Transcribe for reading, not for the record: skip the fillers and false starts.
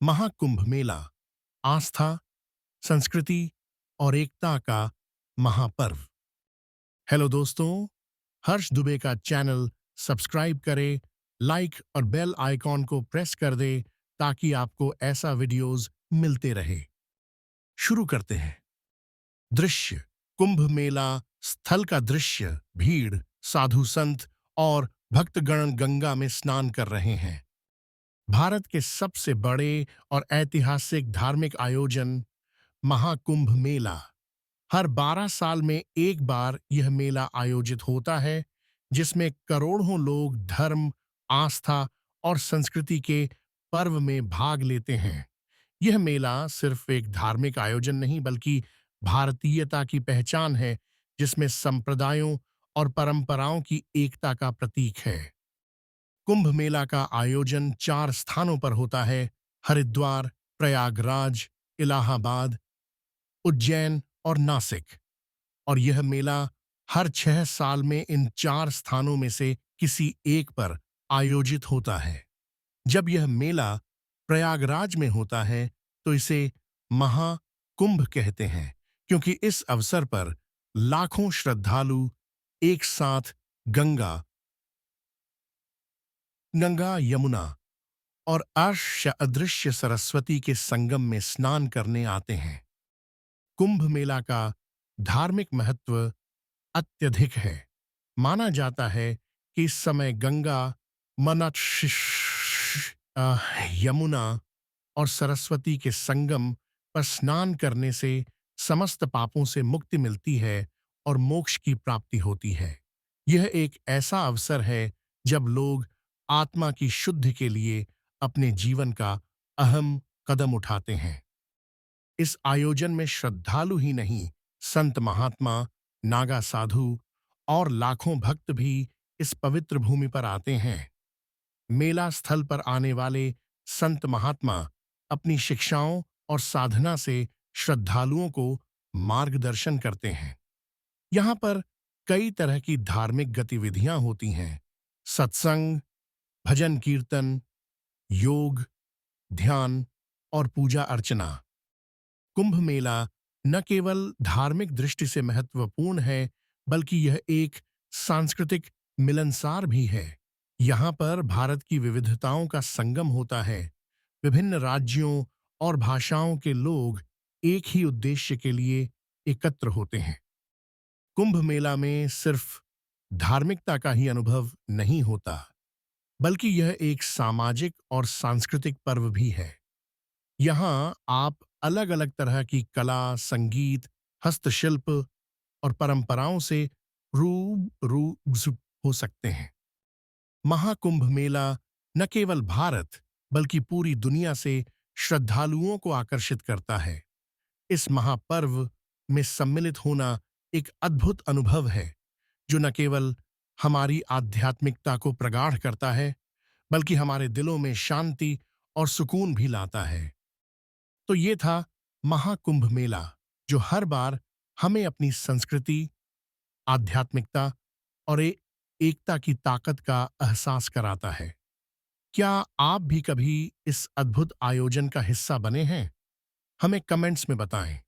महाकुंभ मेला आस्था, संस्कृति और एकता का महापर्व। हेलो दोस्तों, हर्ष दुबे का चैनल सब्सक्राइब करें, लाइक और बेल आइकॉन को प्रेस कर दें ताकि आपको ऐसा वीडियोस मिलते रहे। शुरू करते हैं। दृश्य। कुंभ मेला स्थल का दृश्य। भीड़, साधु संत और भक्तगण गंगा में स्नान कर रहे हैं। भारत के सबसे बड़े और ऐतिहासिक धार्मिक आयोजन महाकुंभ मेला। हर 12 साल में एक बार यह मेला आयोजित होता है, जिसमें करोड़ों लोग धर्म, आस्था और संस्कृति के पर्व में भाग लेते हैं। यह मेला सिर्फ एक धार्मिक आयोजन नहीं बल्कि भारतीयता की पहचान है, जिसमें संप्रदायों और परंपराओं की एकता का प्रतीक है। कुंभ मेला का आयोजन 4 स्थानों पर होता है: हरिद्वार, प्रयागराज, इलाहाबाद, उज्जैन और नासिक। और यह मेला हर 6 साल में इन 4 स्थानों में से किसी एक पर आयोजित होता है। जब यह मेला प्रयागराज में होता है तो इसे महाकुंभ कहते हैं, क्योंकि इस अवसर पर लाखों श्रद्धालु एक साथ गंगा, यमुना और अदृश्य सरस्वती के संगम में स्नान करने आते हैं। कुंभ मेला का धार्मिक महत्व अत्यधिक है। माना जाता है कि इस समय गंगा, यमुना और सरस्वती के संगम पर स्नान करने से समस्त पापों से मुक्ति मिलती है और मोक्ष की प्राप्ति होती है। यह एक ऐसा अवसर है जब लोग आत्मा की शुद्धि के लिए अपने जीवन का अहम कदम उठाते हैं। इस आयोजन में श्रद्धालु ही नहीं, संत महात्मा, नागा साधु और लाखों भक्त भी इस पवित्र भूमि पर आते हैं। मेला स्थल पर आने वाले संत महात्मा अपनी शिक्षाओं और साधना से श्रद्धालुओं को मार्गदर्शन करते हैं। यहाँ पर कई तरह की धार्मिक गतिविधियां होती हैं: सत्संग, भजन कीर्तन, योग, ध्यान और पूजा अर्चना। कुंभ मेला न केवल धार्मिक दृष्टि से महत्वपूर्ण है, बल्कि यह एक सांस्कृतिक मिलनसार भी है। यहाँ पर भारत की विविधताओं का संगम होता है। विभिन्न राज्यों और भाषाओं के लोग एक ही उद्देश्य के लिए एकत्र होते हैं। कुंभ मेला में सिर्फ धार्मिकता का ही अनुभव नहीं होता, बल्कि यह एक सामाजिक और सांस्कृतिक पर्व भी है। यहाँ आप अलग-अलग तरह की कला, संगीत, हस्तशिल्प और परंपराओं से रूबरू हो सकते हैं। महाकुंभ मेला न केवल भारत बल्कि पूरी दुनिया से श्रद्धालुओं को आकर्षित करता है। इस महापर्व में सम्मिलित होना एक अद्भुत अनुभव है, जो न केवल हमारी आध्यात्मिकता को प्रगाढ़ करता है, बल्कि हमारे दिलों में शांति और सुकून भी लाता है। तो ये था महाकुंभ मेला, जो हर बार हमें अपनी संस्कृति, आध्यात्मिकता और एकता की ताकत का एहसास कराता है। क्या आप भी कभी इस अद्भुत आयोजन का हिस्सा बने हैं? हमें कमेंट्स में बताएं।